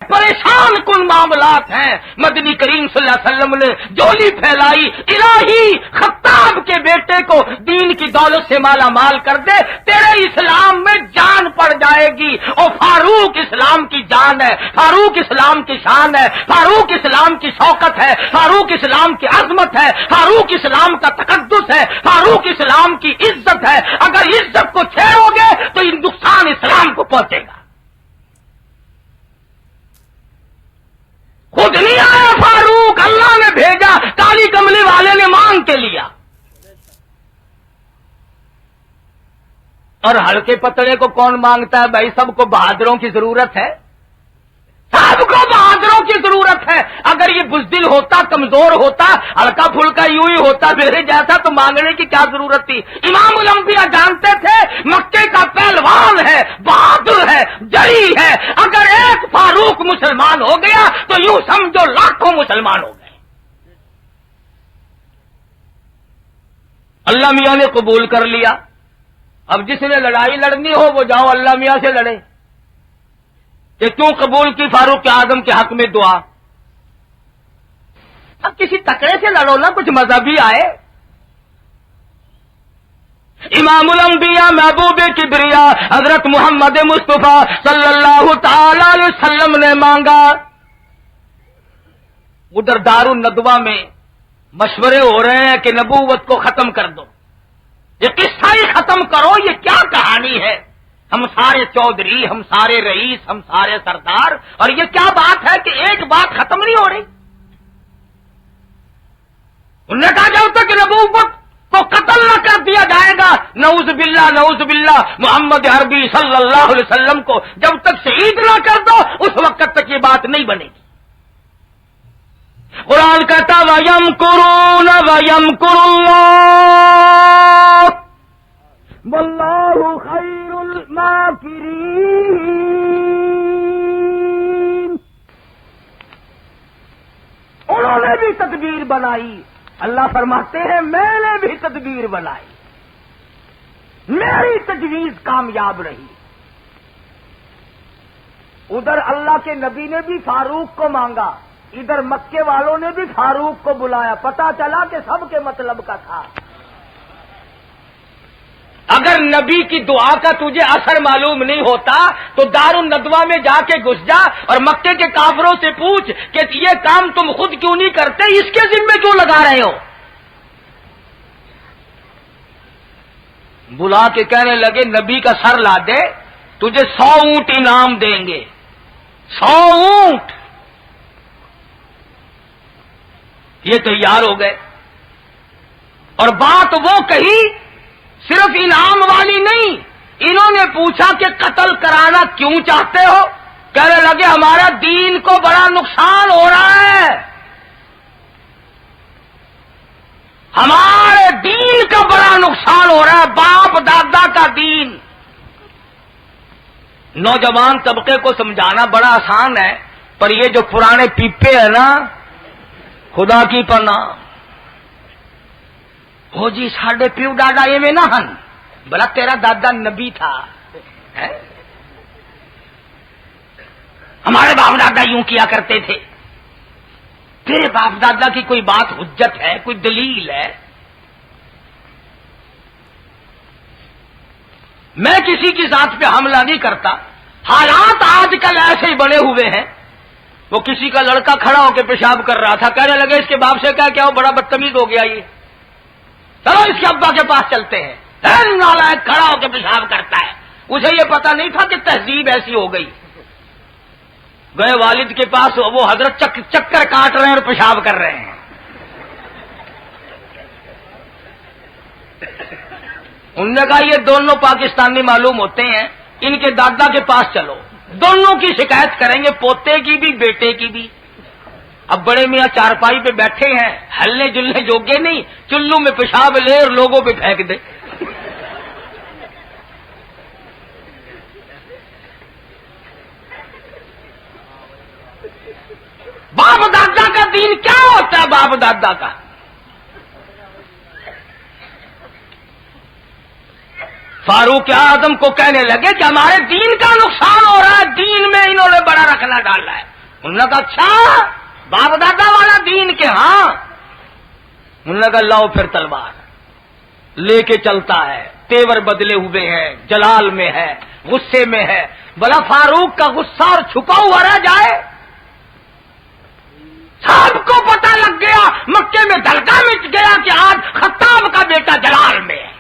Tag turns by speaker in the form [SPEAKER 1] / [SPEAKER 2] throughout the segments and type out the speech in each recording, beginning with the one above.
[SPEAKER 1] پریشان کن معاملات ہیں. مدنی کریم صلی اللہ علیہ وسلم نے جولی پھیلائی, الہی خطاب کے بیٹے کو دین کی دولت سے مالا مال کر دے, تیرے اسلام میں جان پڑ جائے گی. اور فاروق اسلام کی جان ہے, فاروق اسلام کی شان ہے, فاروق اسلام کی شوکت ہے, فاروق اسلام کی عظمت ہے, فاروق اسلام کا تقدس ہے, فاروق اسلام کی عزت ہے. اگر عزت کو چھیڑو گے تو ہندوستان اسلام کو پہنچے گا. خود نہیں آیا فاروق, اللہ نے بھیجا, کالی کملی والے نے مانگ کے لیا. اور ہلکے پتلے کو کون مانگتا ہے بھائی؟ سب کو بہادروں کی ضرورت ہے, سب کو بہادروں کی ضرورت ہے. اگر یہ بزدل ہوتا, کمزور ہوتا, ہلکا پھلکا یوں ہی ہوتا میرے جیسا, تو مانگنے کی کیا ضرورت تھی؟ امام الانبیاء جانتے تھے مکے کا پہلوان ہے, بہادر ہے, جری ہے. اگر ایک فاروق مسلمان ہو گیا تو یوں سمجھو لاکھوں مسلمان ہو گئے. اللہ میاں نے قبول کر لیا. اب جس نے لڑائی لڑنی ہو وہ جاؤ اللہ میاں سے لڑے کہ کیوں قبول کی فاروق اعظم کے حق میں دعا. اب کسی تکڑے سے لڑو نا, کچھ مذہبی آئے. امام الانبیاء محبوب کبریا حضرت محمد مصطفیٰ صلی اللہ تعالی علیہ وسلم نے مانگا. ادھر دار الندوہ میں مشورے ہو رہے ہیں کہ نبوت کو ختم کر دو, یہ قصہ ہی ختم کرو, یہ کیا کہانی ہے؟ ہم سارے چودھری, ہم سارے رئیس, ہم سارے سردار, اور یہ کیا بات ہے کہ ایک بات ختم نہیں ہو رہی؟ انہوں نے کہا جب تک نبوت کو قتل نہ کر دیا جائے گا, نعوذ باللہ نعوذ باللہ, محمد عربی صلی اللہ علیہ وسلم کو جب تک شہید نہ کر دو اس وقت تک یہ بات نہیں بنے گی. قرآن کہتا وَيَمْكُرُونَ وَيَمْكُرُ اللَّهُ وَاللَّهُ خَيْرُ الْمَاكِرِينَ. انہوں نے بھی تدبیر بنائی, اللہ فرماتے ہیں میں نے بھی تدبیر بنائی, میری تجویز کامیاب رہی. ادھر اللہ کے نبی نے بھی فاروق کو مانگا, ادھر مکے والوں نے بھی فاروق کو بلایا. پتا چلا کہ سب کے مطلب کا تھا. اگر نبی کی دعا کا تجھے اثر معلوم نہیں ہوتا تو دار الندوہ میں جا کے گھس جا اور مکے کے کافروں سے پوچھ کہ یہ کام تم خود کیوں نہیں کرتے, اس کے ذمے کیوں لگا رہے ہو؟ بلا کے کہنے لگے نبی کا سر لا دے, تجھے 100 اونٹ انعام دیں گے. 100 اونٹ. یہ تیار ہو گئے اور بات وہ کہی, صرف انعام والی نہیں, انہوں نے پوچھا کہ قتل کرانا کیوں چاہتے ہو؟ کہنے لگے ہمارا دین کو بڑا نقصان ہو رہا ہے, ہمارے دین کا بڑا نقصان ہو رہا ہے, باپ دادا کا دین. نوجوان طبقے کو سمجھانا بڑا آسان ہے, پر یہ جو پرانے پیپے ہیں نا, خدا کی پناہ ہو جی ساڈے پیو ڈاڈا ایویں نہ ہن, بلا تیرا دادا نبی تھا, ہمارے باپ دادا یوں کیا کرتے تھے. تیرے باپ دادا کی کوئی بات حجت ہے, کوئی دلیل ہے؟ میں کسی کی ذات پہ حملہ نہیں کرتا, حالات آج کل ایسے ہی بنے ہوئے ہیں. وہ کسی کا لڑکا کھڑا ہو کے پیشاب کر رہا تھا, کہنے لگے اس کے باپ سے کیا وہ بڑا بدتمیز ہو گیا, یہ چلو اس کے ابا کے پاس چلتے ہیں. نالائق کھڑا ہو کے پیشاب کرتا ہے, اسے یہ پتا نہیں تھا کہ تہذیب ایسی ہو گئی. گئے والد کے پاس, وہ حضرت چکر کاٹ رہے ہیں اور پیشاب کر رہے ہیں. انہوں نے کہا یہ دونوں پاکستانی معلوم ہوتے ہیں, ان کے دادا کے پاس چلو, دونوں کی شکایت کریں گے, پوتے کی بھی بیٹے کی بھی. اب بڑے میاں چارپائی پہ بیٹھے ہیں, ہلنے جلنے جوگے نہیں, چلو میں پیشاب لے اور لوگوں پہ پھینک دے. باپ دادا کا دین کیا ہوتا ہے؟ باپ دادا کا فاروق اعظم کو کہنے لگے کہ ہمارے دین کا نقصان ہو رہا ہے, دین میں انہوں نے بڑا رکھنا ڈالا ہے. انہوں نے کہا اچھا باپ دادا والا دین کے ہاں. انہوں نے کہا لاؤ پھر تلوار. لے کے چلتا ہے, تیور بدلے ہوئے ہیں, جلال میں ہے, غصے میں ہے. بلا فاروق کا غصہ اور چھپا ہوا رہ جائے. سب کو پتہ لگ گیا, مکے میں دھلکا مچ گیا کہ آج خطاب کا بیٹا جلال میں ہے.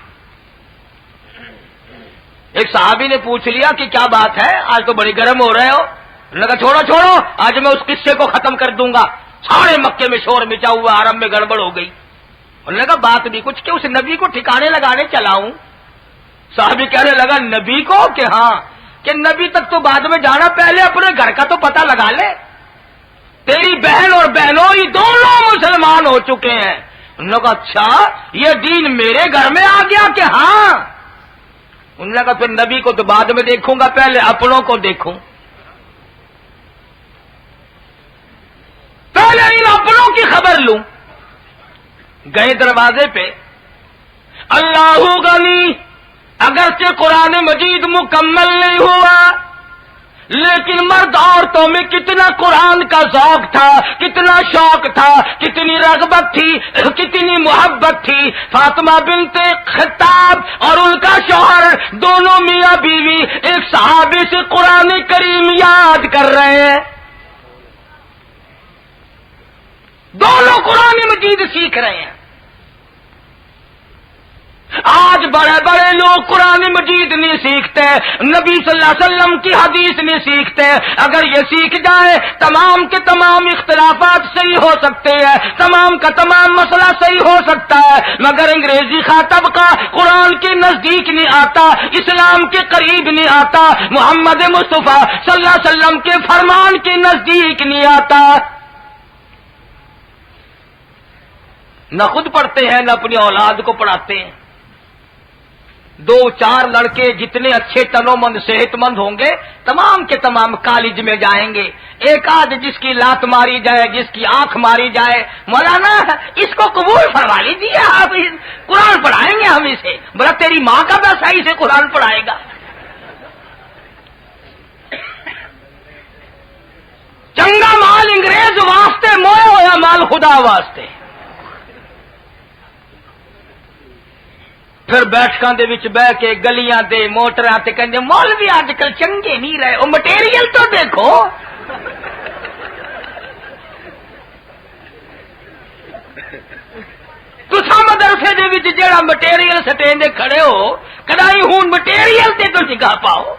[SPEAKER 1] ایک صحابی نے پوچھ لیا کہ کیا بات ہے, آج تو بڑی گرم ہو رہے ہو. انہوں نے کہا چھوڑو آج میں اس قصے کو ختم کر دوں گا. سارے مکے میں شور مچا ہوا, حرم میں گڑبڑ ہو گئی. انہوں نے کہا بات بھی کچھ کہ اس نبی کو ٹھکانے لگانے چلا ہوں. صحابی کہنے لگا نبی کو کہ ہاں, کہ نبی تک تو بعد میں جانا, پہلے اپنے گھر کا تو پتہ لگا لے. تیری بہن اور بہنوئی دونوں مسلمان ہو چکے ہیں. انہوں نے کہا اچھا یہ دین میرے گھر میں آ گیا کہ ہاں. انہوں نے کہا پھر نبی کو تو بعد میں دیکھوں گا, پہلے اپنوں کو دیکھوں. پہلے ان اپنوں کی خبر لوں. گئے دروازے پہ, اللہ غنی, اگرچہ قرآن مجید مکمل نہیں ہوا لیکن مرد عورتوں میں کتنا قرآن کا ذوق تھا, کتنا شوق تھا, کتنی رغبت تھی, کتنی محبت تھی. فاطمہ بنت خطاب اور ان کا شوہر دونوں میاں بیوی ایک صحابی سے قرآن کریم یاد کر رہے ہیں. دونوں قرآن مجید سیکھ رہے ہیں. آج بڑے بڑے لوگ قرآن مجید نہیں سیکھتے, نبی صلی اللہ علیہ وسلم کی حدیث نہیں سیکھتے. اگر یہ سیکھ جائے تمام کے تمام اختلافات صحیح ہو سکتے ہیں, تمام کا تمام مسئلہ صحیح ہو سکتا ہے. مگر انگریزی خاطب کا قرآن کے نزدیک نہیں آتا, اسلام کے قریب نہیں آتا, محمد مصطفیٰ صلی اللہ علیہ وسلم کے فرمان کے نزدیک نہیں آتا. نہ خود پڑھتے ہیں نہ اپنی اولاد کو پڑھاتے ہیں. 2-4 لڑکے جتنے اچھے تنو مند صحت مند ہوں گے تمام کے تمام کالج میں جائیں گے. ایک آدھ جس کی لات ماری جائے, جس کی آنکھ ماری جائے, مولانا اس کو قبول فرما لیجیے, آپ قرآن پڑھائیں گے ہم اسے. بولا تیری ماں کا پیسہ اسے قرآن پڑھائے گا. چنگا مال انگریز واسطے, مویا ہوا مال خدا واسطے. پھر بیٹھکاں دے وچ بہ کے گلیاں دے موٹراں تے کہندے مولوی اج کل چنگے نہیں رہے, او مٹیریل تو دیکھو. تساں مدرسے دے وچ جیڑا مٹیریل سٹیندے کھڑے ہو کدائی ہون مٹیریل تے تو نگاہ پاؤ.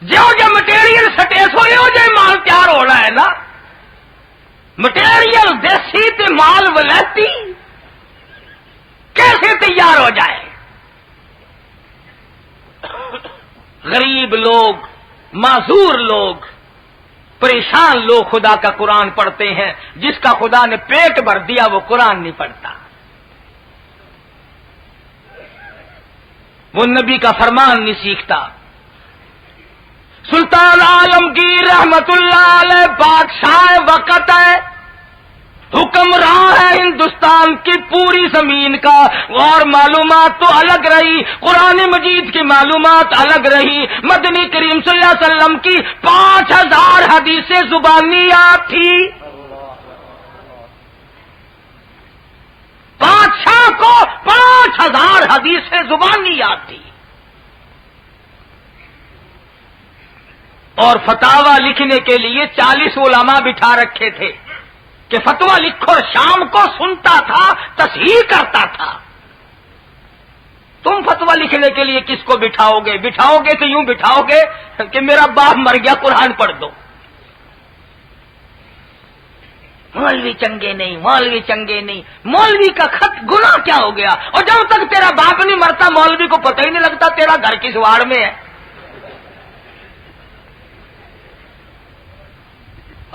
[SPEAKER 1] جو مٹیریل سٹے سو جو مال تیار ہونا ہے نا. مٹیریل دیسی تے مال ولایتی کیسے تیار ہو جائے؟ غریب لوگ, معذور لوگ, پریشان لوگ خدا کا قرآن پڑھتے ہیں. جس کا خدا نے پیٹ بھر دیا وہ قرآن نہیں پڑھتا, وہ نبی کا فرمان نہیں سیکھتا. سلطان عالمگیر رحمت اللہ علیہ بادشاہ وقت ہے, حکمراں ہے ہندوستان کی پوری زمین کا, اور معلومات تو الگ رہی, قرآن مجید کی معلومات الگ رہی. مدنی کریم صلی اللہ علیہ وسلم کی 5000 حدیثیں زبانیات تھی. بادشاہ کو 5000 حدیثیں زبانیات تھی. اور فتاوا لکھنے کے لیے 40 علماء بٹھا رکھے تھے کہ فتوا لکھو. شام کو سنتا تھا, تصحیح کرتا تھا. تم فتوا لکھنے کے لیے کس کو بٹھاؤ گے؟ بٹھاؤ گے تو یوں بٹھاؤ گے کہ میرا باپ مر گیا قرآن پڑھ دو. مولوی چنگے نہیں, مولوی چنگے نہیں. مولوی کا خط گناہ کیا ہو گیا؟ اور جب تک تیرا باپ نہیں مرتا مولوی کو پتہ ہی نہیں لگتا تیرا گھر کس واڑ میں ہے.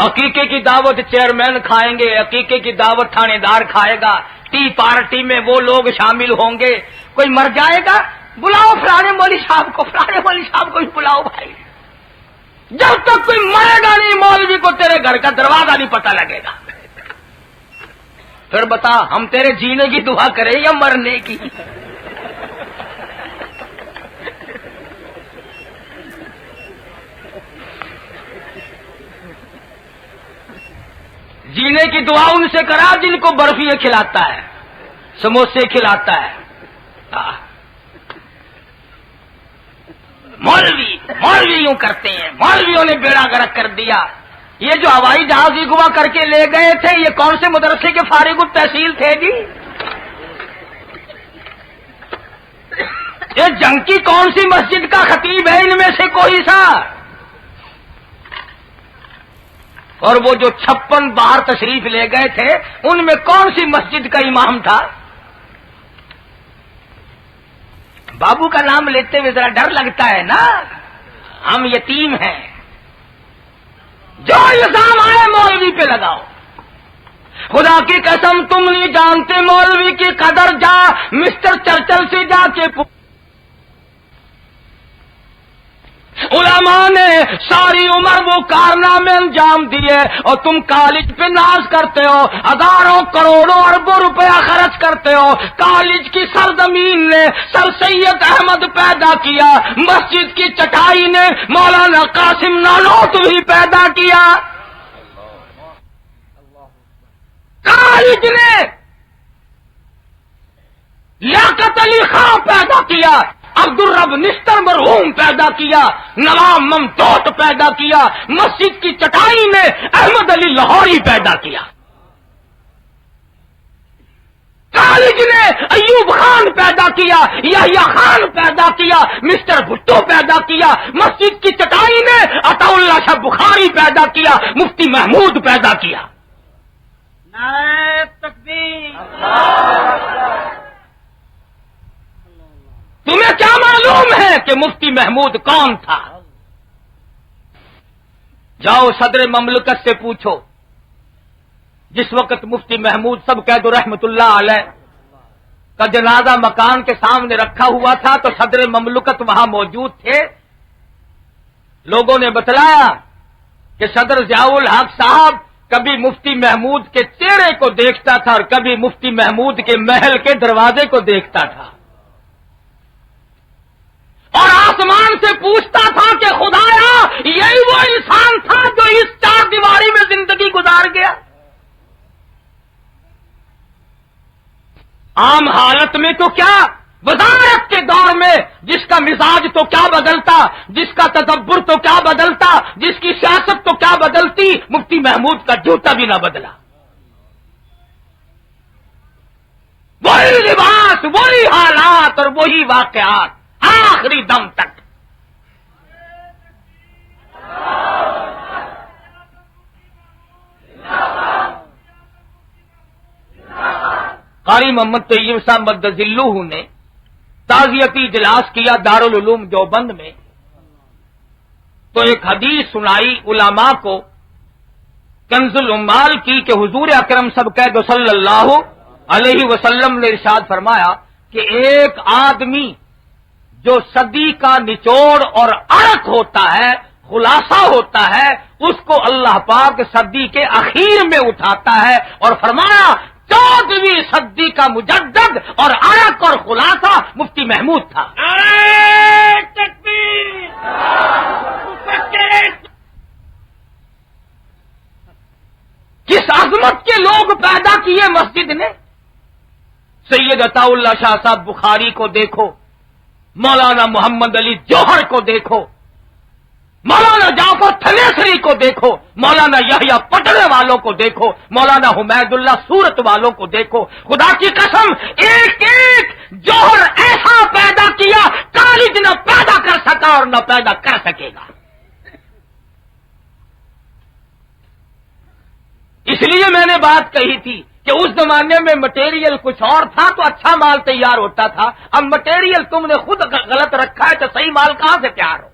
[SPEAKER 1] عقیقے کی دعوت چیئرمین کھائیں گے, عقیقے کی دعوت تھانے دار کھائے گا, ٹی پارٹی میں وہ لوگ شامل ہوں گے. کوئی مر جائے گا, بلاؤ فلانے مولوی صاحب کو, فلانے مولوی صاحب کو بلاؤ بھائی. جب تک کوئی مرے گا نہیں مولوی کو تیرے گھر کا دروازہ نہیں پتہ لگے گا. پھر بتا ہم تیرے جینے کی دعا کریں یا مرنے کی؟ جینے کی دعا ان سے کرا جن کو برفیاں کھلاتا ہے، سموسے کھلاتا ہے۔ مولوی یوں کرتے ہیں، مولویوں نے بیڑا غرق کر دیا۔ یہ جو ہوائی جہاز اغوا کر کے لے گئے تھے، یہ کون سے مدرسے کے فارغ التحصیل تھے جی؟ یہ جنگ کی کون سی مسجد کا خطیب ہے ان میں سے کوئی سا؟ اور وہ جو 56 باہر تشریف لے گئے تھے، ان میں کون سی مسجد کا امام تھا؟ بابو کا نام لیتے ہوئے ذرا ڈر لگتا ہے نا، ہم یتیم ہیں۔ جو الزام آئے مولوی پہ لگاؤ۔ خدا کی قسم تم نہیں جانتے مولوی کی قدر، جا مسٹر چرچل سے جا کے علماء نے ساری عمر وہ کارنامے انجام دیے اور تم کالج پہ ناز کرتے ہو، ہزاروں کروڑوں اربوں روپیہ خرچ کرتے ہو۔ کالج کی سرزمین نے سر سید احمد پیدا کیا، مسجد کی چٹائی نے مولانا قاسم نانوتوی پیدا کیا، کالج نے لیاقت علی خان پیدا کیا، عبد الرب نستر مرحوم پیدا کیا، نواب ممدوٹ پیدا کیا، مسجد کی چٹائی نے احمد علی لاہوری پیدا کیا، کالج نے ایوب خان پیدا کیا، یحییٰ خان پیدا کیا، مسٹر بھٹو پیدا کیا، مسجد کی چٹائی نے عطا اللہ شاہ بخاری پیدا کیا، مفتی محمود پیدا کیا۔ نعرہ تکبیر! تمہیں کیا معلوم ہے کہ مفتی محمود کون تھا؟ جاؤ صدر مملکت سے پوچھو، جس وقت مفتی محمود سب قید رحمت اللہ علیہ کا جنازہ مکان کے سامنے رکھا ہوا تھا تو صدر مملکت وہاں موجود تھے۔ لوگوں نے بتلایا کہ صدر ضیاء الحق صاحب کبھی مفتی محمود کے چہرے کو دیکھتا تھا اور کبھی مفتی محمود کے محل کے دروازے کو دیکھتا تھا، اور آسمان سے پوچھتا تھا کہ خدایا یہی وہ انسان تھا جو اس چار دیواری میں زندگی گزار گیا۔ عام حالت میں تو کیا، وزارت کے دور میں جس کا مزاج تو کیا بدلتا، جس کا تدبر تو کیا بدلتا، جس کی سیاست تو کیا بدلتی، مفتی محمود کا جوتا بھی نہ بدلا۔ وہی لباس، وہی حالات اور وہی واقعات آخری دم تک۔ قاری محمد طیب صاحب مدد ذلہ نے تعزیتی اجلاس کیا دارالعلوم دیوبند میں، تو ایک حدیث سنائی علماء کو کنز العمال کی کہ حضور اکرم صلی اللہ علیہ وسلم نے ارشاد فرمایا کہ ایک آدمی جو صدی کا نچوڑ اور عرق ہوتا ہے، خلاصہ ہوتا ہے، اس کو اللہ پاک صدی کے اخیر میں اٹھاتا ہے، اور فرمایا 14ویں صدی کا مجدد اور عرق اور خلاصہ مفتی محمود تھا۔ کس عظمت کے لوگ پیدا کیے مسجد نے۔ سید عطا اللہ شاہ صاحب بخاری کو دیکھو، مولانا محمد علی جوہر کو دیکھو، مولانا جعفر تھلیسری کو دیکھو، مولانا یحییٰ پٹنے والوں کو دیکھو، مولانا حمید اللہ سورت والوں کو دیکھو۔ خدا کی قسم ایک ایک جوہر ایسا پیدا کیا کالج نہ پیدا کر سکا اور نہ پیدا کر سکے گا۔ اس لیے میں نے بات کہی تھی کہ اس زمانے میں مٹیریل کچھ اور تھا تو اچھا مال تیار ہوتا تھا، اب مٹیریل تم نے خود غلط رکھا ہے تو صحیح مال کہاں سے تیار ہو؟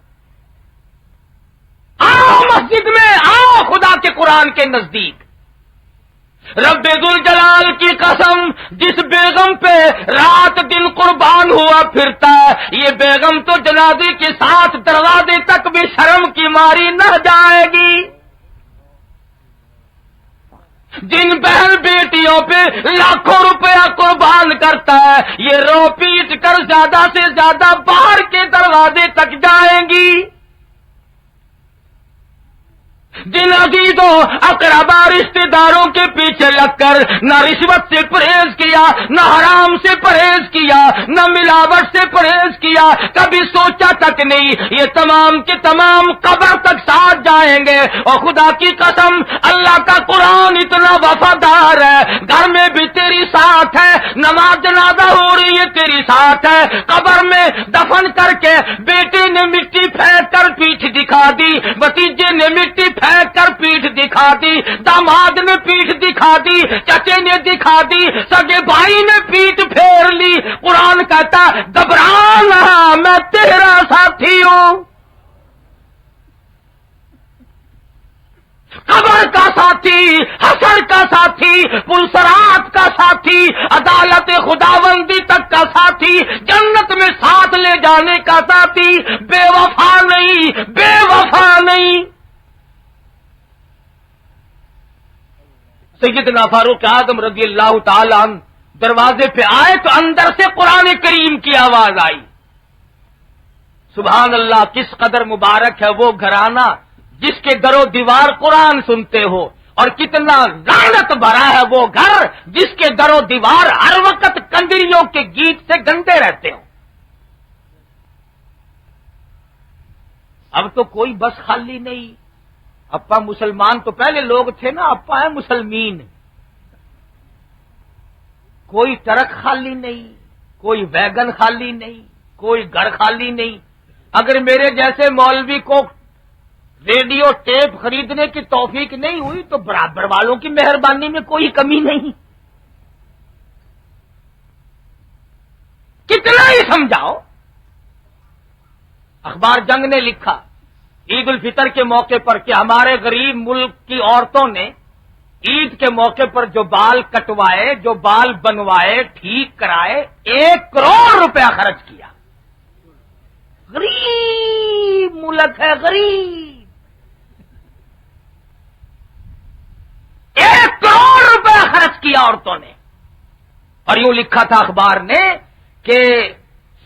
[SPEAKER 1] آؤ مسجد میں، آؤ خدا کے قرآن کے نزدیک۔ رب ذوالجلال کی قسم، جس بیگم پہ رات دن قربان ہوا پھرتا ہے، یہ بیگم تو جنازے کے ساتھ دروازے تک بھی شرم کی ماری نہ جائے گی۔ جن بہن بیٹیوں پہ لاکھوں روپیہ قربان کرتا ہے، یہ رو پیٹ کر زیادہ سے زیادہ باہر کے دروازے تک جائیں گی۔ جن عزیزوں اقربا رشتے داروں کے پیچھے لگ کر نہ رشوت سے پرہیز کیا، نہ حرام سے پرہیز کیا، نہ ملاوٹ سے پرہیز کیا، کبھی سوچا تک نہیں یہ تمام کے تمام قبر تک ساتھ جائیں گے۔ اور خدا کی قسم اللہ کا قرآن اتنا وفادار ہے، گھر میں بھی تیری ساتھ ہے، نماز جنازہ ہو رہی ہے تیری ساتھ ہے، قبر میں دفن کر کے بیٹے نے مٹی پھینک کر پیٹھ دکھا دی، بھتیجے نے مٹی پھینک کر پیٹھ دکھا دی، داماد نے پیٹھ دکھا دی، چچے نے دکھا دی، سگے بھائی نے پیٹھ پھیر لی۔ قرآن کہتا گھبرانا میں تیرا ساتھی ہوں، قبر کا ساتھی، حشر کا ساتھی، پلسرات کا ساتھی، عدالت خداوندی تک کا ساتھی، جنت میں ساتھ لے جانے کا ساتھی، بے وفا نہیں، بے وفا نہیں۔ سیدنا فاروق اعظم رضی اللہ تعالی عنہ دروازے پہ آئے تو اندر سے قرآن کریم کی آواز آئی۔ سبحان اللہ، کس قدر مبارک ہے وہ گھرانہ جس کے در و دیوار قرآن سنتے ہو، اور کتنا لعنت بھرا ہے وہ گھر جس کے در و دیوار ہر وقت کندریوں کے گیت سے گندے رہتے ہو۔ اب تو کوئی بس خالی نہیں، اپا مسلمان تو پہلے لوگ تھے نا، اپا ہے مسلمین۔ کوئی ٹرک خالی نہیں، کوئی ویگن خالی نہیں، کوئی گھر خالی نہیں۔ اگر میرے جیسے مولوی کو ریڈیو ٹیپ خریدنے کی توفیق نہیں ہوئی تو برابر والوں کی مہربانی میں کوئی کمی نہیں۔ کتنا ہی سمجھاؤ۔ اخبار جنگ نے لکھا عید الفطر کے موقع پر کہ ہمارے غریب ملک کی عورتوں نے عید کے موقع پر جو بال کٹوائے، جو بال بنوائے، ٹھیک کرائے، 1 کروڑ روپیہ خرچ کیا۔ غریب ملک ہے، غریب۔ 1 کروڑ روپے خرچ کیا عورتوں نے۔ اور یوں لکھا تھا اخبار نے کہ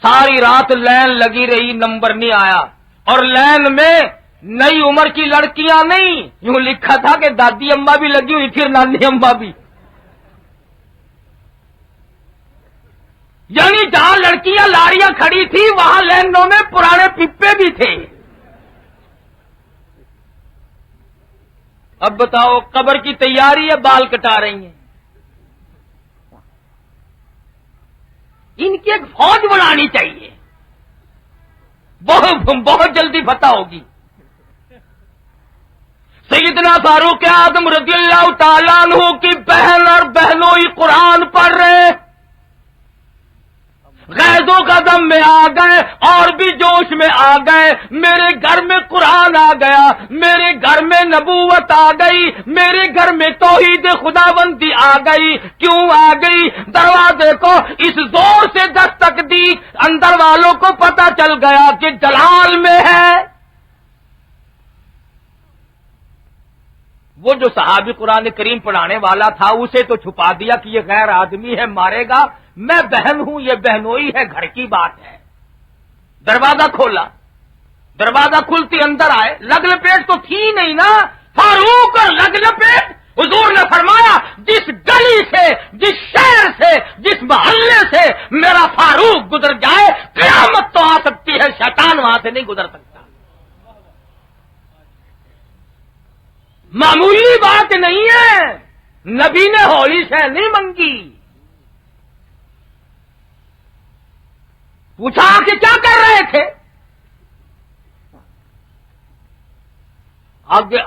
[SPEAKER 1] ساری رات لائن لگی رہی، نمبر نہیں آیا، اور لائن میں نئی عمر کی لڑکیاں نہیں، یوں لکھا تھا کہ دادی اماں بھی لگی ہوئی تھی، نانی اماں بھی۔ یعنی جہاں لڑکیاں لاریاں کھڑی تھی وہاں لائنوں میں پرانے پپے بھی تھے۔ اب بتاؤ، قبر کی تیاری ہے، بال کٹا رہی ہیں۔ ان کی ایک فوج بنانی چاہیے، بہت جلدی فتح ہوگی۔ سیدنا فاروق اعظم رضی اللہ تعالیٰ عنہ کی بہن اور بہنوئی قرآن پڑھ رہے، غیظ و غضب میں آ گئے اور بھی جوش میں آ گئے۔ میرے گھر میں قرآن آ گیا، میرے گھر میں نبوت آ گئی، میرے گھر میں توحید خداوندی آ گئی۔ کیوں آ گئی؟ دروازے کو اس زور سے دستک دی، اندر والوں کو پتہ چل گیا کہ جلال میں ہے۔ وہ جو صحابی قرآن کریم پڑھانے والا تھا اسے تو چھپا دیا کہ یہ غیر آدمی ہے، مارے گا۔ میں بہن ہوں، یہ بہنوئی ہے، گھر کی بات ہے۔ دروازہ کھولا، دروازہ کھلتی اندر آئے، لگ لپیٹ تو تھی نہیں نا، فاروق اور لگ لپیٹ۔ حضور نے فرمایا جس گلی سے، جس شہر سے، جس محلے سے میرا فاروق گزر جائے قیامت تو آ سکتی ہے، شیطان وہاں سے نہیں گزر سکتا۔ معمولی بات نہیں ہے، نبی نے ہولی شے نہیں منگی۔ پوچھا کہ کیا کر رہے تھے؟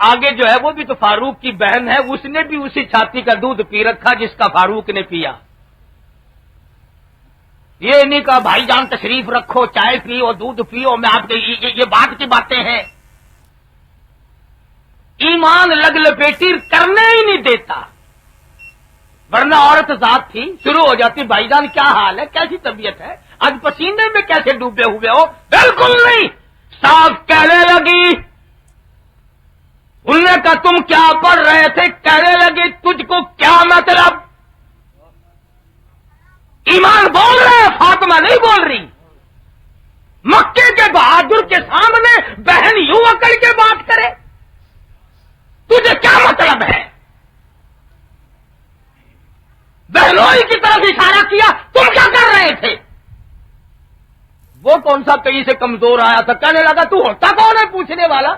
[SPEAKER 1] آگے جو ہے وہ بھی تو فاروق کی بہن ہے، اس نے بھی اسی چھاتی کا دودھ پی رکھا جس کا فاروق نے پیا۔ یہ نہیں کہا بھائی جان تشریف رکھو، چائے پیو، دودھ پیو، میں آپ کے یہ بات کی باتیں ہیں۔ ایمان لگ لپیٹی کرنے ہی نہیں دیتا، ورنہ عورت ذات تھی شروع ہو جاتی، بھائی جان کیا حال ہے، کیسی طبیعت ہے، آج پسینے میں کیسے ڈوبے ہوئے ہو؟ بالکل نہیں، صاف کہنے لگی۔ انہوں نے کہا تم کیا پڑھ رہے تھے؟ کہنے لگی تجھ کو کیا مطلب؟ ایمان بول رہے ہیں، فاطمہ نہیں بول رہی۔ مکے کے بہادر کے سامنے بہن یوں اکڑ کے بات کرے، تجھے کیا کون سا کہیں سے کمزور آیا تھا، کہنے لگا تو ہوتا کون ہے پوچھنے والا؟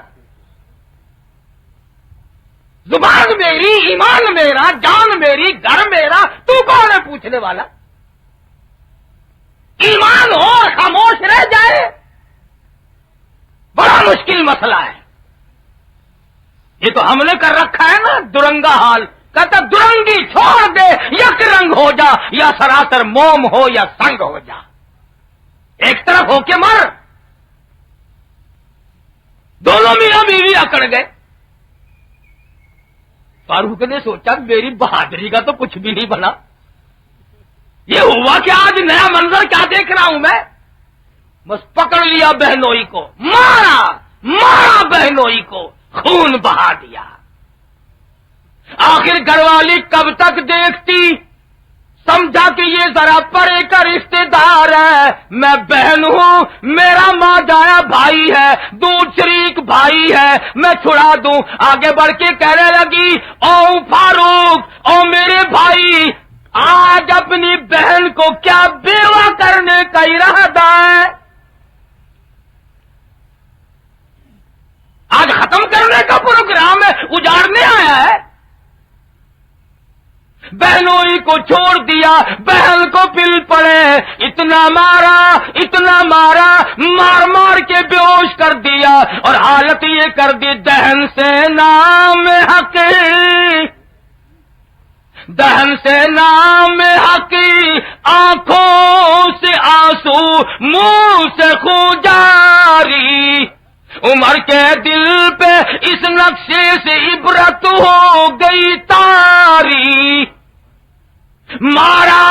[SPEAKER 1] زبان میری، ایمان میرا، جان میری، گھر میرا، تو کون ہے پوچھنے والا؟ ایمان ہو اور خاموش رہ جائے، بڑا مشکل مسئلہ ہے۔ یہ تو ہم نے کر رکھا ہے نا درنگا حال، کہتا درنگی چھوڑ دے، یک رنگ ہو جا، یا سراسر موم ہو یا سنگ ہو جا، ایک طرف ہو کے مر۔ دونوں میاں بیوی اکڑ گئے۔ فاروق نے سوچا میری بہادری کا تو کچھ بھی نہیں بنا، یہ ہوا کہ آج نیا منظر کیا دیکھ رہا ہوں میں۔ بس پکڑ لیا بہنوئی کو، مارا بہنوئی کو، خون بہا دیا۔ آخر گھر والی کب تک دیکھتی، سمجھا کہ یہ ذرا پرے کا رشتے دار ہے، میں بہن ہوں، میرا ماں جایا بھائی ہے، دودھ شریک بھائی ہے، میں چھڑا دوں۔ آگے بڑھ کے کہنے لگی او فاروق، او میرے بھائی، آج اپنی بہن کو کیا بیوہ کرنے کا ارادہ ہے؟ آج ختم کرنے کا پروگرام ہے، اجاڑنے آیا ہے؟ بہنوئی کو چھوڑ دیا، بہن کو پل پڑے، اتنا مارا، مار مار کے بے ہوش کر دیا، اور حالت یہ کر دی دہن سے نام حق، دہن سے نام حق، آنکھوں سے آنسو، منہ سے خون جاری، عمر کے دل پہ اس نقشے سے عبرت ہو گئی تاری، مارا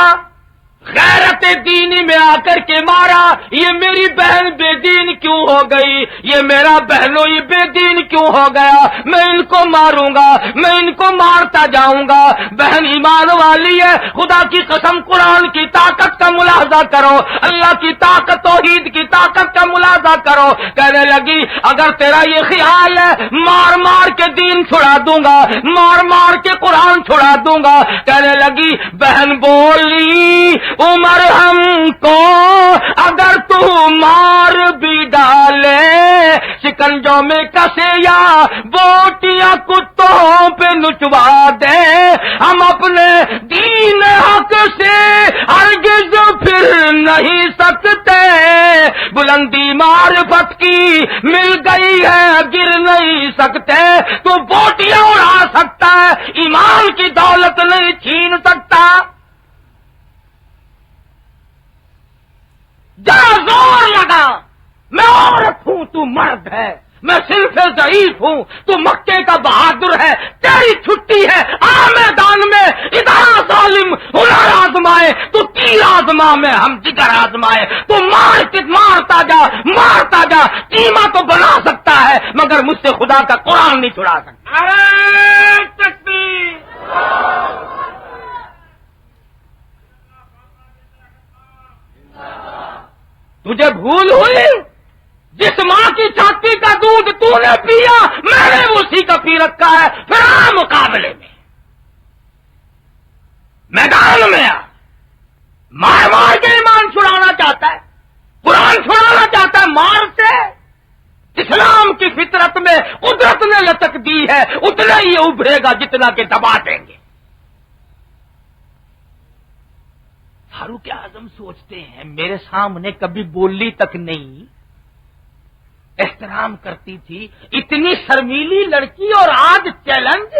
[SPEAKER 1] غیرت دینی میں آ کر کے مارا، یہ میری بہن بے دین کیوں ہو گئی، یہ میرا بہنوئی بے دین کیوں ہو گیا، میں ان کو ماروں گا، میں ان کو مارتا جاؤں گا۔ بہن ایمان والی ہے، خدا کی قسم قرآن کی طاقت کا ملاحظہ کرو، اللہ کی طاقت، توحید کی طاقت کا ملاحظہ کرو۔ کہنے لگی اگر تیرا یہ خیال ہے مار مار کے دین چھڑا دوں گا، مار مار کے قرآن چھڑا دوں گا، کہنے لگی بہن بولی عمر ہم کو اگر تو مار بھی ڈالے، شکنجوں میں کسے یا بوٹیاں کتوں پہ نچوا دے، ہم اپنے دین حق سے ہرگز پھر نہیں سکتے، بلندی معرفت کی مل گئی ہے گر نہیں سکتے، تو بوٹیاں اڑا سکتا ہے ایمان کی دولت نہیں چھین سکتا۔ ذرا زور لگا، میں عورت ہوں تو مرد ہے، میں صرف ضعیف ہوں تو مکے کا بہادر ہے، تیری چھٹی ہے، آ میدان میں، ادھر ظالم ہنر آزمائے تو تیر آزما میں ہم جگر آزمائے، تو مارتا جا، قیمہ تو بنا سکتا ہے مگر مجھ سے خدا کا قرآن نہیں چھڑا سکتا۔ تکبیر! تجھے بھول ہوئی؟ جس ماں کی چھاتی کا دودھ تو نے پیا، میں نے اسی کا پی رکھا ہے، پھر آ مقابلے میں، میدان میں آ، مار مار کے ایمان چھڑانا چاہتا ہے، قرآن چھڑانا چاہتا ہے مار سے۔ اسلام کی فطرت میں قدرت نے لچک دی ہے، اتنا ہی ابھرے گا جتنا کہ دبا دیں گے۔ فاروق اعظم سوچتے ہیں میرے سامنے کبھی بولی تک نہیں، احترام کرتی تھی، اتنی شرمیلی لڑکی اور آج چیلنج،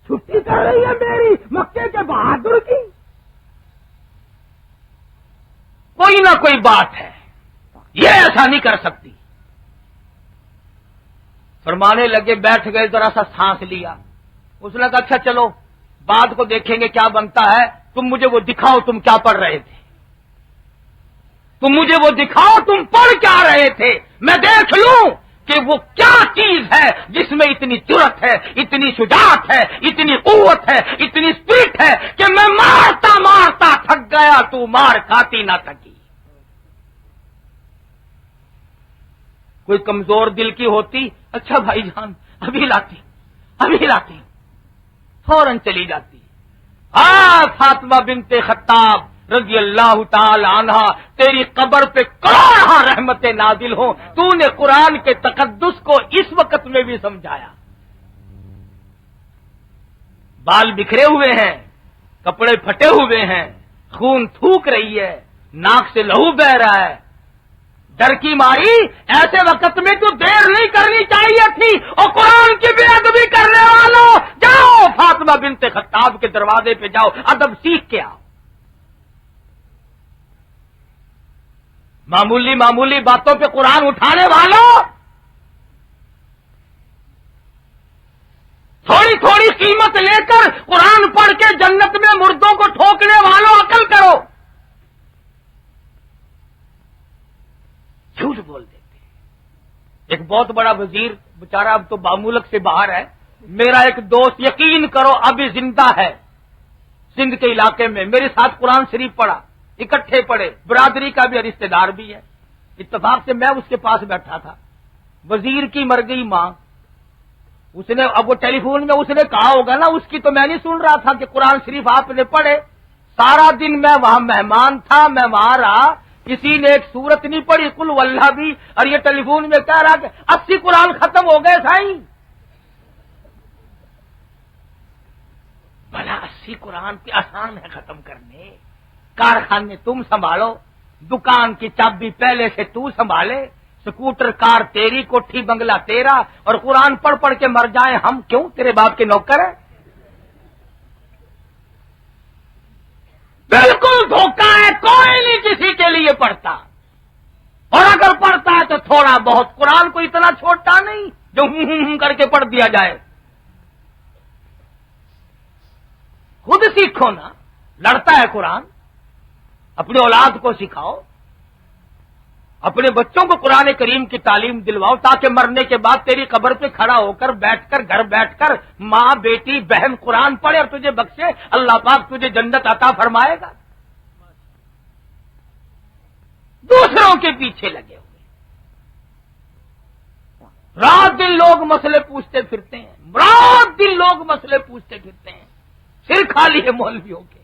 [SPEAKER 1] چھٹی کر رہی ہے میری مکے کے بہادر کی۔ کوئی نہ کوئی بات ہے، یہ ایسا نہیں کر سکتی۔ فرمانے لگے، بیٹھ گئے، ذرا سا سانس لیا، اس نے کہا اچھا چلو بعد کو دیکھیں گے کیا بنتا ہے، تم مجھے وہ دکھاؤ تم کیا پڑھ رہے تھے، تم مجھے وہ دکھاؤ تم پڑھ کیا رہے تھے، میں دیکھ لوں کہ وہ کیا چیز ہے جس میں اتنی جرأت ہے، اتنی شجاعت ہے، اتنی قوت ہے، اتنی اسپرٹ ہے کہ میں مارتا تھک گیا، تو مار کھاتی نہ تھکی۔ کوئی کمزور دل کی ہوتی، اچھا بھائی جان ابھی لاتی فوراً چلی جاتی۔ ہاں فاطمہ بنت خطاب رضی اللہ تعالی عنہ تیری قبر پہ کروڑوں رحمتیں نازل ہوں، تو نے قرآن کے تقدس کو اس وقت میں بھی سمجھایا۔ بال بکھرے ہوئے ہیں، کپڑے پھٹے ہوئے ہیں، خون تھوک رہی ہے، ناک سے لہو بہ رہا ہے، ڈر کی ماری ایسے وقت میں تو دیر نہیں کرنی چاہیے تھی، اور قرآن کی بے ادبی کرنے والوں جاؤ فاطمہ بنت خطاب کے دروازے پہ جاؤ، ادب سیکھ کے آؤ۔ معمولی معمولی باتوں پہ قرآن اٹھانے والوں، تھوڑی تھوڑی قیمت لے کر قرآن پڑھ کے جنت میں مردوں کو ٹھوکنے والوں عقل کرو۔ جھوٹ بول دیتے۔ ایک بہت بڑا وزیر بیچارہ اب تو باملک سے باہر ہے، میرا ایک دوست یقین کرو ابھی زندہ ہے سندھ کے علاقے میں، میرے ساتھ قرآن شریف پڑھا، اکٹھے پڑھے، برادری کا بھی رشتہ دار بھی ہے۔ اتفاق سے میں اس کے پاس بیٹھا تھا، وزیر کی مر گئی ماں، اس نے اب وہ ٹیلی فون میں اس نے کہا ہوگا نا، اس کی تو میں نہیں سن رہا تھا کہ قرآن شریف آپ نے پڑھے۔ سارا دن میں وہاں مہمان تھا، میں وہاں رہا، کسی نے ایک سورت نہیں پڑھی قل واللہ بھی، اور یہ ٹیلی فون میں کہہ رہا کہ 80 قرآن ختم ہو گئے سائیں۔ بھلا 80 قرآن کی آسان ہے ختم کرنے، کارخانے تم سنبھالو، دکان کی چابی پہلے سے تو سنبھالے، سکوٹر کار تیری، کوٹھی بنگلہ تیرا، اور قرآن پڑھ پڑھ کے مر جائیں ہم کیوں تیرے باپ کے نوکر ہیں؟ بالکل دھوکہ ہے، کوئی نہیں کسی کے لیے پڑھتا، اور اگر پڑھتا ہے تو تھوڑا بہت، قرآن کو اتنا چھوٹا نہیں جو ہوں کر کے پڑھ دیا جائے۔ خود سیکھو نا، لڑتا ہے قرآن، اپنے اولاد کو سکھاؤ، اپنے بچوں کو قرآن کریم کی تعلیم دلواؤ، تاکہ مرنے کے بعد تیری قبر پہ کھڑا ہو کر بیٹھ کر گھر بیٹھ کر ماں بیٹی بہن قرآن پڑھے اور تجھے بخشے، اللہ پاک تجھے جنت عطا فرمائے گا۔ دوسروں کے پیچھے لگے ہوئے رات دن لوگ مسئلے پوچھتے پھرتے ہیں، رات دن لوگ مسئلے پوچھتے پھرتے ہیں، سر خالی ہے مولویوں کے۔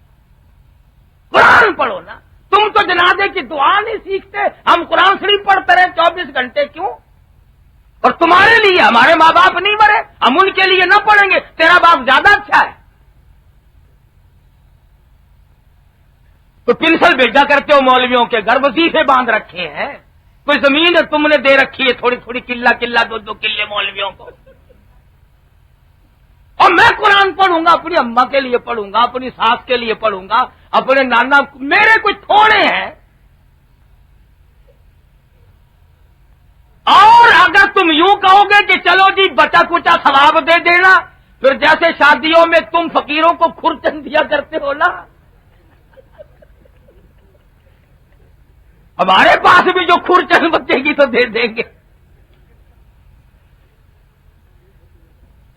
[SPEAKER 1] قرآن پڑھو نا، تم تو جنازے کی دعا نہیں سیکھتے، ہم قرآن شریف پڑھتے رہے 24 گھنٹے کیوں؟ اور تمہارے لیے ہمارے ماں باپ نہیں مرے، ہم ان کے لیے نہ پڑھیں گے؟ تیرا باپ زیادہ اچھا ہے تو پنسل بھیجا کرتے ہو مولویوں کے گھر، وظیفے باندھ رکھے ہیں، کوئی زمین ہے تم نے دے رکھی ہے تھوڑی تھوڑی، قلہ قلہ 2 کلے مولویوں کو، اور میں قرآن پڑھوں گا، اپنی اماں کے لیے پڑھوں گا، اپنی ساس کے لیے پڑھوں گا، اپنے نانا، میرے کچھ تھوڑے ہیں۔ اور اگر تم یوں کہو گے کہ چلو جی بچا کچا ثواب دے دینا، پھر جیسے شادیوں میں تم فقیروں کو کھرچن دیا کرتے ہو نا، ہمارے پاس بھی جو کھرچن بچے گی تو دے دیں گے۔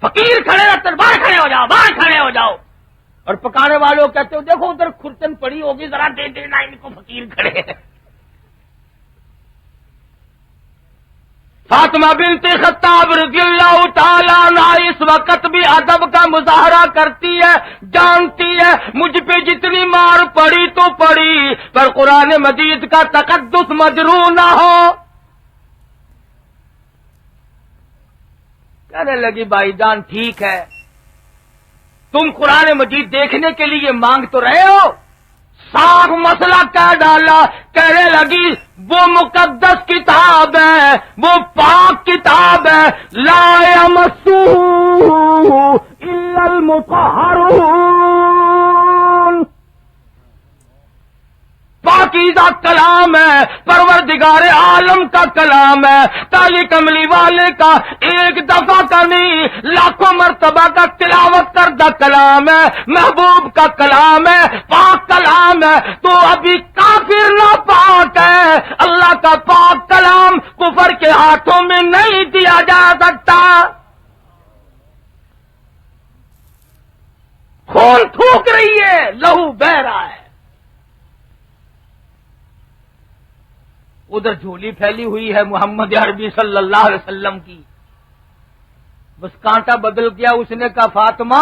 [SPEAKER 1] فقیر کھڑے رہتے، باہر کھڑے ہو جاؤ، باہر کھڑے ہو جاؤ، اور پکانے والوں کہتے ہو دیکھو ادھر کھرچن پڑی ہوگی، ذرا دے دینا ان کو، فقیر کھڑے ہیں۔ فاطمہ بنت خطاب رضی اللہ تعالیٰ عنہ اس وقت بھی ادب کا مظاہرہ کرتی ہے، جانتی ہے مجھ پہ جتنی مار پڑی تو پڑی، پر قرآن مجید کا تقدس مجروح نہ ہو۔ کہنے لگی بھائی جان ٹھیک ہے، تم قرآن مجید دیکھنے کے لیے مانگ تو رہے ہو، صاف مسئلہ کہہ ڈالا، کہنے لگی وہ مقدس کتاب ہے، وہ پاک کتاب ہے، لا یمسہ الا المطہرون، پاکیزہ کلام ہے، پروردگار عالم کا کلام ہے، تالی کملی والے کا ایک دفعہ کا نہیں لاکھوں مرتبہ کا تلاوت کردہ کلام ہے، محبوب کا کلام ہے، پاک کلام ہے، تو ابھی کافر نہ پاک ہے، اللہ کا پاک کلام کفر کے ہاتھوں میں نہیں دیا جا سکتا۔ خون تھوک رہی ہے، لہو بہہ رہا ہے، ادھر جھولی پھیلی ہوئی ہے محمد عربی صلی اللہ علیہ وسلم کی، بس کانٹا بدل گیا، اس نے کہا فاطمہ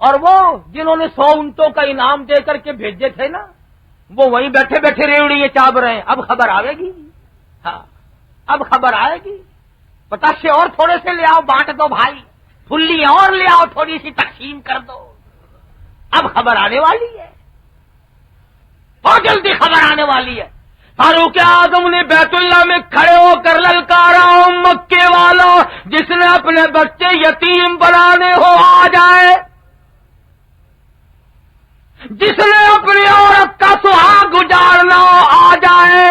[SPEAKER 1] اور وہ جنہوں نے 100 اونٹوں کا انعام دے کر کے بھیجے تھے نا، وہ وہیں بیٹھے بیٹھے ریوڑی چاب رہے ہیں. اب خبر آئے گی. ہاں اب خبر آئے گی. پتاشے اور تھوڑے سے لے آؤ، بانٹ دو بھائی. پھلی اور لے آؤ، تھوڑی سی تقسیم کر دو. اب خبر آنے والی ہے، بہت جلدی خبر آنے والی ہے. فاروق اعظم نے بیت اللہ میں کھڑے ہو کر للکارا، مکے والا جس نے اپنے بچے یتیم بنانے ہو آ جائے، جس نے اپنی عورت کا سہاگ اجاڑنا ہو آ جائے،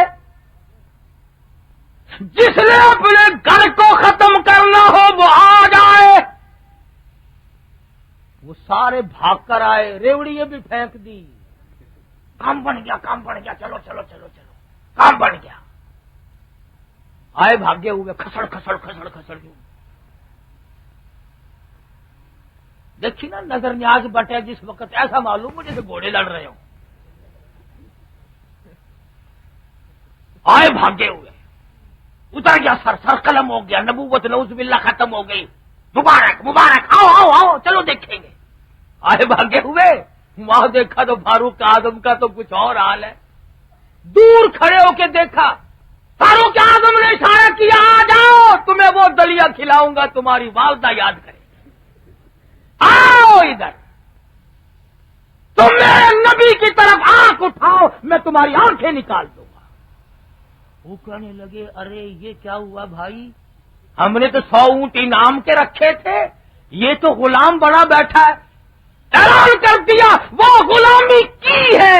[SPEAKER 1] جس نے اپنے گھر کو ختم کرنا ہو وہ آ جائے. وہ سارے بھاگ کر آئے، ریوڑیاں بھی پھینک دی. کام بن گیا، کام بن گیا، چلو چلو چلو چلو، کام بن گیا. آئے بھاگے ہوئے، کھسڑ کھسڑ کھسڑ کھسڑ کے. دیکھی نا نظر نیاز بٹے جس وقت ایسا معلوم ہو جیسے گھوڑے لڑ رہے ہوں. آئے بھاگے ہوئے، اتر گیا سر، سر قلم ہو گیا، نبوت نعوذ باللہ ختم ہو گئی. مبارک مبارک، آؤ آؤ آؤ، چلو دیکھیں گے. آئے بھاگے ہوئے، وہاں دیکھا تو فاروق اعظم کا تو کچھ اور حال ہے. دور کھڑے ہو کے دیکھا، فاروق اعظم نے اشارہ کیا، آ جاؤ تمہیں وہ دلیا کھلاؤں گا تمہاری والدہ یاد کرے. آؤ ادھر، تم میرے نبی کی طرف آنکھ اٹھاؤ، میں تمہاری آنکھیں نکال دوں گا. وہ کہنے لگے ارے یہ کیا ہوا بھائی، ہم نے تو 100 اونٹ انعام کے رکھے تھے، یہ تو غلام بنا بیٹھا ہے. اعلان کر دیا وہ غلامی کی ہے.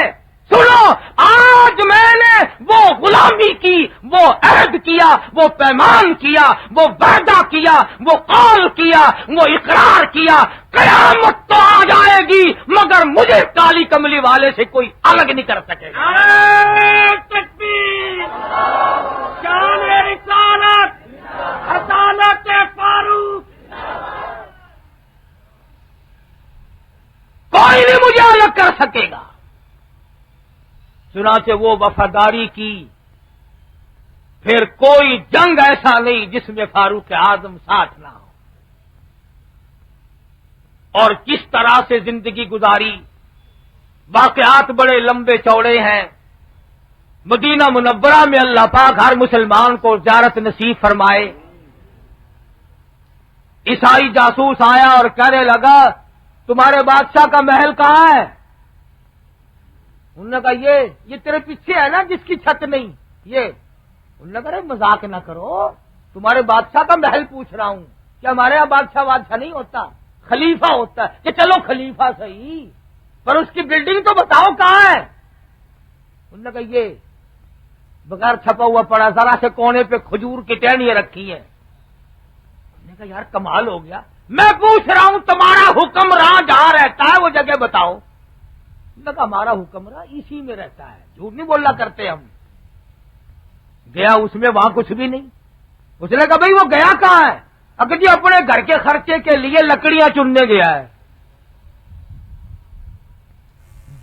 [SPEAKER 1] سنو، آج میں نے وہ غلامی کی، وہ عہد کیا، وہ پیمان کیا، وہ وعدہ کیا، وہ قول کیا، وہ اقرار کیا. قیامت تو آ جائے گی مگر مجھے کالی کملی والے سے کوئی الگ نہیں کر سکے گا. تکبیر، شان رسالت، عدالت فاروق، کوئی نہیں مجھے الگ کر سکے گا. چنانچہ وہ وفاداری کی. پھر کوئی جنگ ایسا نہیں جس میں فاروق اعظم ساتھ نہ ہو. اور کس طرح سے زندگی گزاری، واقعات بڑے لمبے چوڑے ہیں. مدینہ منورہ میں اللہ پاک ہر مسلمان کو زیارت نصیب فرمائے. عیسائی جاسوس آیا اور کہنے لگا تمہارے بادشاہ کا محل کہاں ہے؟ انہوں نے کہا یہ تیرے پیچھے ہے نا جس کی چھت نہیں. یہ انہوں نے کہا مذاق نہ کرو، تمہارے بادشاہ کا محل پوچھ رہا ہوں. کیا ہمارے یہاں بادشاہ نہیں ہوتا، خلیفہ ہوتا ہے. کہ چلو خلیفہ صحیح، پر اس کی بلڈنگ تو بتاؤ کہاں ہے. انہوں نے کہا یہ بغیر چھپا ہوا پڑا، ذرا سے کونے پہ کھجور کی ٹہنیاں رکھی ہیں. انہوں نے کہا یار کمال ہو گیا، میں پوچھ رہا ہوں تمہارا حکمراں جہاں رہتا ہے وہ جگہ بتاؤ. انہوں نے کہا ہمارا حکمراں اسی میں رہتا ہے، جھوٹ نہیں بولنا کرتے ہم. گیا اس میں، وہاں کچھ بھی نہیں. اس نے کہا بھائی وہ گیا کہاں ہے؟ اگر جی اپنے گھر کے خرچے کے لیے لکڑیاں چننے گیا ہے.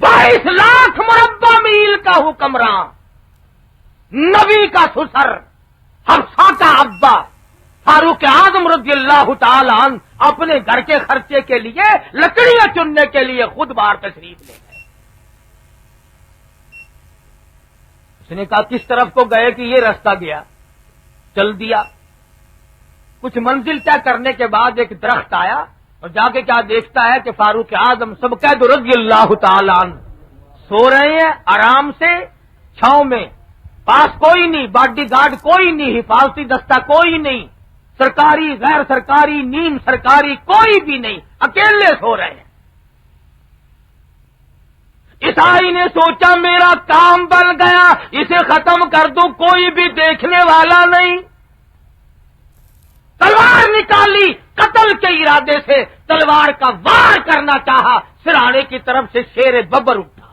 [SPEAKER 1] 22 لاکھ مربع میل کا حکمراں، نبی کا سسر، حفصہ کا ابا، فاروق اعظم رضی اللہ تعالی عنہ اپنے گھر کے خرچے کے لیے لکڑیاں چننے کے لیے خود باہر تشریف لے گئے. اس نے کہا کس طرف کو گئے کہ یہ رستہ گیا، چل دیا. کچھ منزل طے کرنے کے بعد ایک درخت آیا اور جا کے کیا دیکھتا ہے کہ فاروق اعظم سبقید رضی اللہ تعالی عنہ سو رہے ہیں آرام سے چھاؤں میں. پاس کوئی نہیں، باڈی گارڈ کوئی نہیں، حفاظتی دستہ کوئی نہیں، سرکاری غیر سرکاری نیم سرکاری کوئی بھی نہیں، اکیلے سو رہے ہیں. عیسائی نے سوچا میرا کام بن گیا، اسے ختم کر دوں، کوئی بھی دیکھنے والا نہیں. تلوار نکالی، قتل کے ارادے سے تلوار کا وار کرنا چاہا. سرہانے کی طرف سے شیر ببر اٹھا.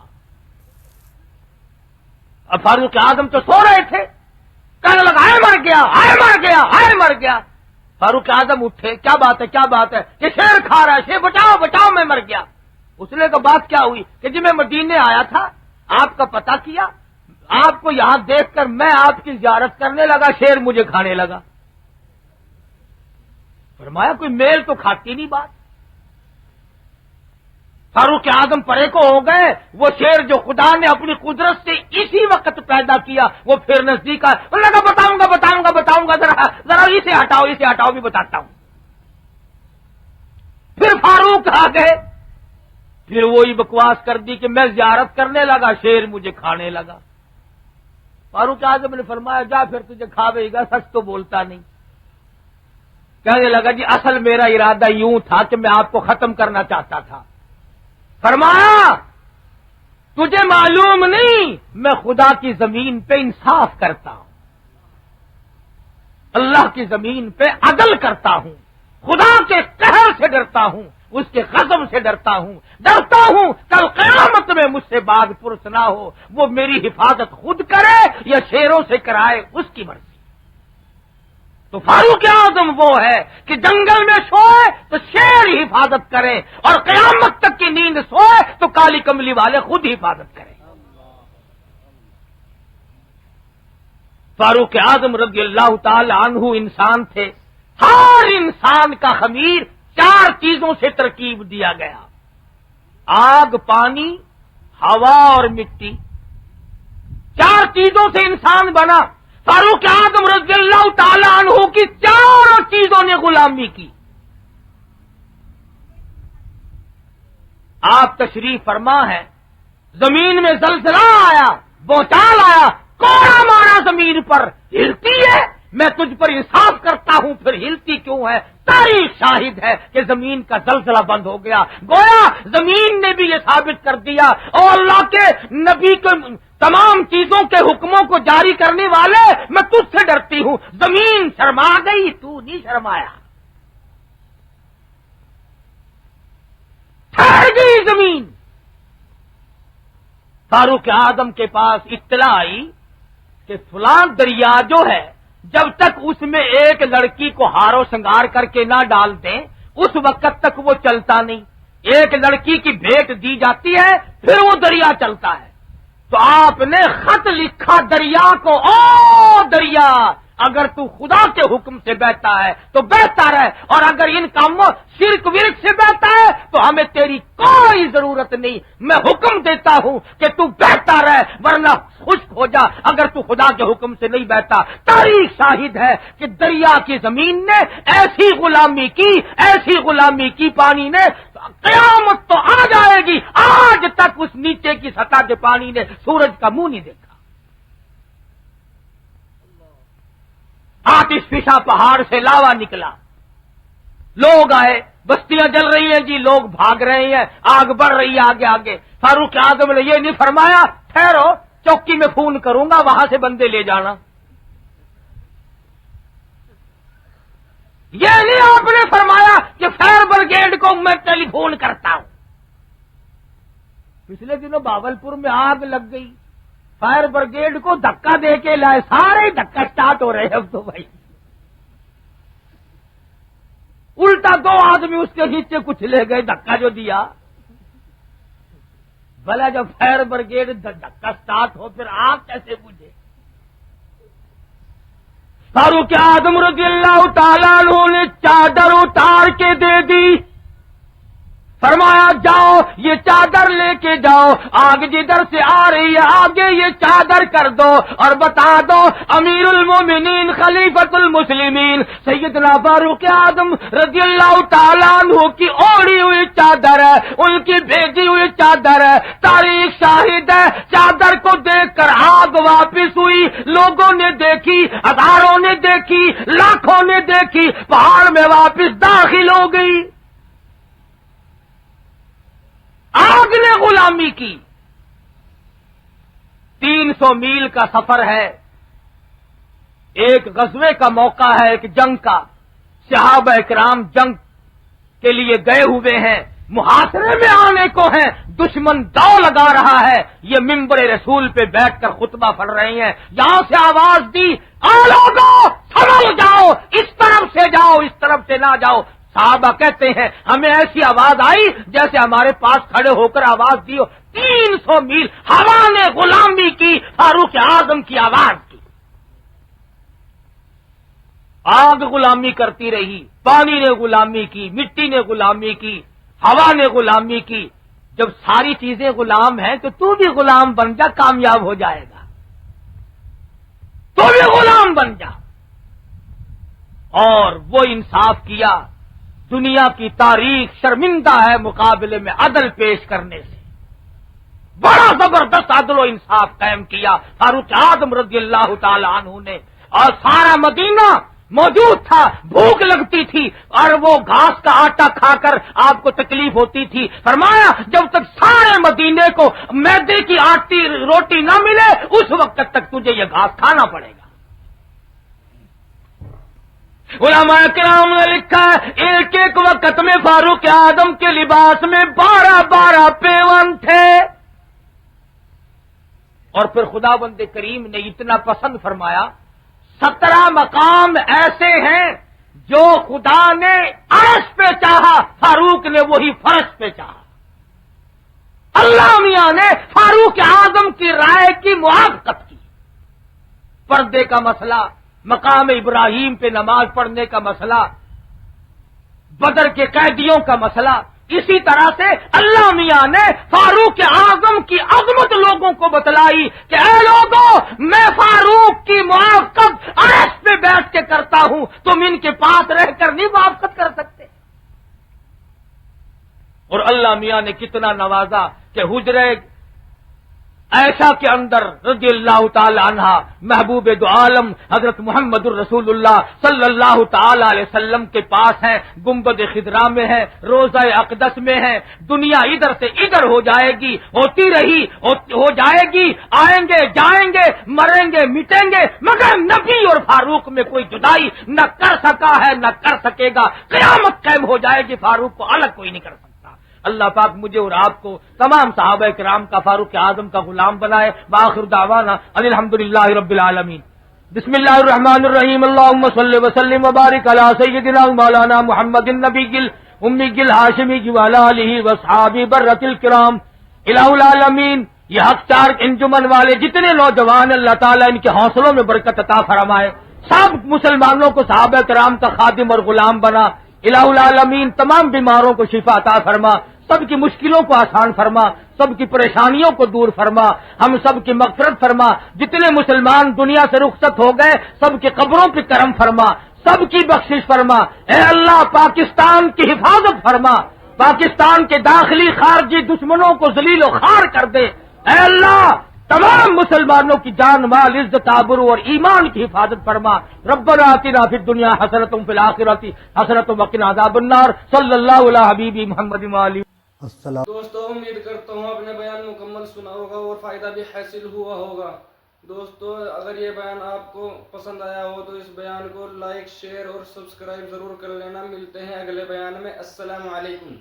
[SPEAKER 1] اب فاروق اعظم تو سو رہے تھے، کہنے لگا آئے مر گیا، آئے مر گیا، آئے مر گیا. فاروق اعظم اٹھے، کیا بات ہے کیا بات ہے؟ کہ شیر کھا رہا ہے، شیر بچاؤ بچاؤ میں مر گیا. اس نے کہا بات کیا ہوئی؟ کہ جی میں مدینے آیا تھا، آپ کا پتہ کیا، آپ کو یہاں دیکھ کر میں آپ کی زیارت کرنے لگا، شیر مجھے کھانے لگا. فرمایا کوئی میل تو کھاتی نہیں بات. فاروق اعظم پرے کو ہو گئے. وہ شیر جو خدا نے اپنی قدرت سے اسی وقت پیدا کیا وہ پھر نزدیک آیا. انہوں نے کہا بتاؤں گا ذرا اسے ہٹاؤ بھی بتاتا ہوں. پھر فاروق آ گئے. پھر وہی بکواس کر دی کہ میں زیارت کرنے لگا شیر مجھے کھانے لگا. فاروق اعظم نے فرمایا جا پھر تجھے کھاوے گا, سچ تو بولتا نہیں. کہنے لگا جی اصل میرا ارادہ یوں تھا کہ میں آپ کو ختم کرنا چاہتا تھا. فرمایا تجھے معلوم نہیں میں خدا کی زمین پہ انصاف کرتا ہوں, اللہ کی زمین پہ عدل کرتا ہوں, خدا کے قہر سے ڈرتا ہوں, اس کے غضب سے ڈرتا ہوں کل قیامت میں مجھ سے بعد پرس نہ ہو, وہ میری حفاظت خود کرے یا شیروں سے کرائے اس کی مرضی. تو فاروق اعظم وہ ہے کہ جنگل میں سوئے تو شیر حفاظت کرے اور قیامت تک کی نیند سوئے تو کالی کملی والے خود حفاظت کریں. فاروق اعظم رضی اللہ تعالی عنہ انسان تھے. ہر انسان کا خمیر 4 چیزوں سے ترکیب دیا گیا, آگ, پانی, ہوا اور مٹی. 4 چیزوں سے انسان بنا. فاروق اعظم رضی اللہ تعالی عنہ کی 4 چیزوں نے غلامی کی. آپ تشریف فرما ہے, زمین میں زلزلہ آیا, بوچال آیا, کوڑا مارا زمین پر, ہلتی ہے, میں تجھ پر انصاف کرتا ہوں پھر ہلتی کیوں ہے؟ تاریخ شاہد ہے کہ زمین کا زلزلہ بند ہو گیا. گویا زمین نے بھی یہ ثابت کر دیا اور اللہ کے نبی کے تمام چیزوں کے حکموں کو جاری کرنے والے میں تجھ سے ڈرتی ہوں. زمین شرما گئی, تو نہیں شرمایا. ٹھہر گئی زمین. فاروق اعظم کے پاس اطلاع آئی کہ فلاں دریا جو ہے جب تک اس میں ایک لڑکی کو ہار و سنگار کر کے نہ ڈال دیں اس وقت تک وہ چلتا نہیں. ایک لڑکی کی بھیٹ دی جاتی ہے پھر وہ دریا چلتا ہے. تو آپ نے خط لکھا دریا کو, او دریا اگر تو خدا کے حکم سے بہتا ہے تو بہتا رہے, اور اگر ان کاموں شرک ورک سے بہتا ہے تو ہمیں تیری کوئی ضرورت نہیں. میں حکم دیتا ہوں کہ تو بہتا رہے ورنہ خشک ہو جا اگر تو خدا کے حکم سے نہیں بہتا. تاریخ شاہد ہے کہ دریا کی زمین نے ایسی غلامی کی پانی نے, قیامت تو آ جائے گی, آج تک اس نیچے کی سطح کے پانی نے سورج کا منہ نہیں دیکھا. آتش فشاں پہاڑ سے لاوا نکلا, لوگ آئے, بستیاں جل رہی ہیں جی, لوگ بھاگ رہے ہیں, آگ بڑھ رہی ہے آگے آگے. فاروق اعظم نے یہ نہیں فرمایا ٹھہرو چوکی میں فون کروں گا وہاں سے بندے لے جانا. یہ نہیں آپ نے فرمایا کہ فائر بریگیڈ کو میں ٹیلی فون کرتا ہوں. پچھلے دنوں باولپور میں آگ لگ گئی, فائر بریگیڈ کو دھکا دے کے لائے, سارے دھکا سٹارٹ ہو رہے ہیں اب تو بھائی. الٹا 2 آدمی اس کے نیچے کچھ لے گئے دھکا جو دیا. بھلا جب فائر بریگیڈ دھکا سٹارٹ ہو پھر آگ کیسے بجھے؟ فاروق اعظم رضی اللہ تعالیٰ عنہ نے چادر اتار کے دے دی. فرمایا جاؤ یہ چادر لے کے جاؤ, آگ جدھر سے آ رہی ہے آگے یہ چادر کر دو اور بتا دو امیر المومنین خلیفۃ المسلمین سیدنا فاروق اعظم رضی اللہ تعالیٰ عنہ کی اوڑی ہوئی چادر ہے, ان کی بھیجی ہوئی چادر ہے. تاریخ شاہد ہے چادر کو دیکھ کر آگ واپس ہوئی, لوگوں نے دیکھی, ہزاروں نے دیکھی, لاکھوں نے دیکھی, پہاڑ میں واپس داخل ہو گئی. آگ نے غلامی کی. 300 میل کا سفر ہے, ایک غزوے کا موقع ہے, ایک جنگ کا. صحابہ کرام جنگ کے لیے گئے ہوئے ہیں, محاصرے میں آنے کو ہیں, دشمن داؤ لگا رہا ہے. یہ منبر رسول پہ بیٹھ کر خطبہ پڑھ رہے ہیں, یہاں سے آواز دی آ لوگو سمجھ جاؤ, اس طرف سے جاؤ اس طرف سے نہ جاؤ. صحابہ کہتے ہیں ہمیں ایسی آواز آئی جیسے ہمارے پاس کھڑے ہو کر آواز دی ہو. 300 میل ہوا نے غلامی کی فاروق اعظم کی آواز کی. آگ غلامی کرتی رہی, پانی نے غلامی کی, مٹی نے غلامی کی, ہوا نے غلامی کی. جب ساری چیزیں غلام ہیں تو تو بھی غلام بن جا، کامیاب ہو جائے گا، تو بھی غلام بن جا۔ اور وہ انصاف کیا، دنیا کی تاریخ شرمندہ ہے مقابلے میں عدل پیش کرنے سے، بڑا زبردست عدل و انصاف قائم کیا فاروق اعظم رضی اللہ تعالی عنہ نے، اور سارا مدینہ موجود تھا، بھوک لگتی تھی اور وہ گھاس کا آٹا کھا کر آپ کو تکلیف ہوتی تھی، فرمایا جب تک سارے مدینے کو میدے کی آٹی روٹی نہ ملے اس وقت تک تجھے یہ گھاس کھانا پڑے گا۔ علماء کرام نے لکھا ہے ایک ایک وقت میں فاروق اعظم کے لباس میں 12 پیون تھے، اور پھر خدا بند کریم نے اتنا پسند فرمایا، 17 مقام ایسے ہیں جو خدا نے عرش پہ چاہا، فاروق نے وہی فرش پہ چاہا۔ اللہ میاں نے فاروق اعظم کی رائے کی موافقت کی۔ پردے کا مسئلہ، مقام ابراہیم پہ نماز پڑھنے کا مسئلہ، بدر کے قیدیوں کا مسئلہ، اسی طرح سے اللہ میاں نے فاروق اعظم کی عظمت لوگوں کو بتلائی کہ اے لوگوں، میں فاروق کی موافقت عرش پہ بیٹھ کے کرتا ہوں، تم ان کے پاس رہ کر نہیں موافقت کر سکتے۔ اور اللہ میاں نے کتنا نوازا کہ حجرے عائشہ کے اندر رضی اللہ تعالی عنہ محبوب دو عالم حضرت محمد الرسول اللہ صلی اللہ تعالی علیہ وسلم کے پاس ہے، گنبد خضرا میں ہے، روضہ اقدس میں ہے، دنیا ادھر سے ادھر ہو جائے گی، ہوتی رہی ہو جائے گی، آئیں گے جائیں گے، مریں گے مٹیں گے، مگر نبی اور فاروق میں کوئی جدائی نہ کر سکا ہے نہ کر سکے گا، قیامت قائم ہو جائے گی، فاروق کو الگ کوئی نہیں کر سکتا۔ اللہ پاک مجھے اور آپ کو تمام صحابہ کرام کا فاروق اعظم کا غلام بنائے۔ وآخر دعوانا ان الحمدللہ رب العالمین۔ بسم اللہ الرحمن الرحیم، اللہم صلی وسلم وبارک علی سیدنا مولانا محمد النبی امی الہاشمی وعلی آلہ واصحابہ برۃ الکرام۔ الہ العالمین، یہ حق چار انجمن والے جتنے نوجوان اللہ تعالیٰ ان کے حوصلوں میں برکت عطا فرمائے، سب مسلمانوں کو صحابہ کرام کا خادم اور غلام بنا۔ الہ العالمین تمام بیماروں کو شفا عطا فرما، سب کی مشکلوں کو آسان فرما، سب کی پریشانیوں کو دور فرما، ہم سب کی مغفرت فرما، جتنے مسلمان دنیا سے رخصت ہو گئے سب کی قبروں پہ کرم فرما، سب کی بخشش فرما۔ اے اللہ پاکستان کی حفاظت فرما، پاکستان کے داخلی خارجی دشمنوں کو ذلیل و خوار کر دے۔ اے اللہ تمام مسلمانوں کی جان مال عزت آبرو اور ایمان کی حفاظت فرما۔ ربنا آتنا فی الدنیا حسنۃ وفی الآخرۃ حسنۃ وقنا عذاب النار۔ صلی اللہ علی حبیبی محمد وآلہ۔
[SPEAKER 2] دوستو امید کرتا ہوں آپ نے بیان مکمل سنا ہوگا اور فائدہ بھی حاصل ہوا ہوگا۔ دوستو اگر یہ بیان آپ کو پسند آیا ہو تو اس بیان کو لائک شیئر اور سبسکرائب ضرور کر لینا۔ ملتے ہیں اگلے بیان میں۔ السلام علیکم۔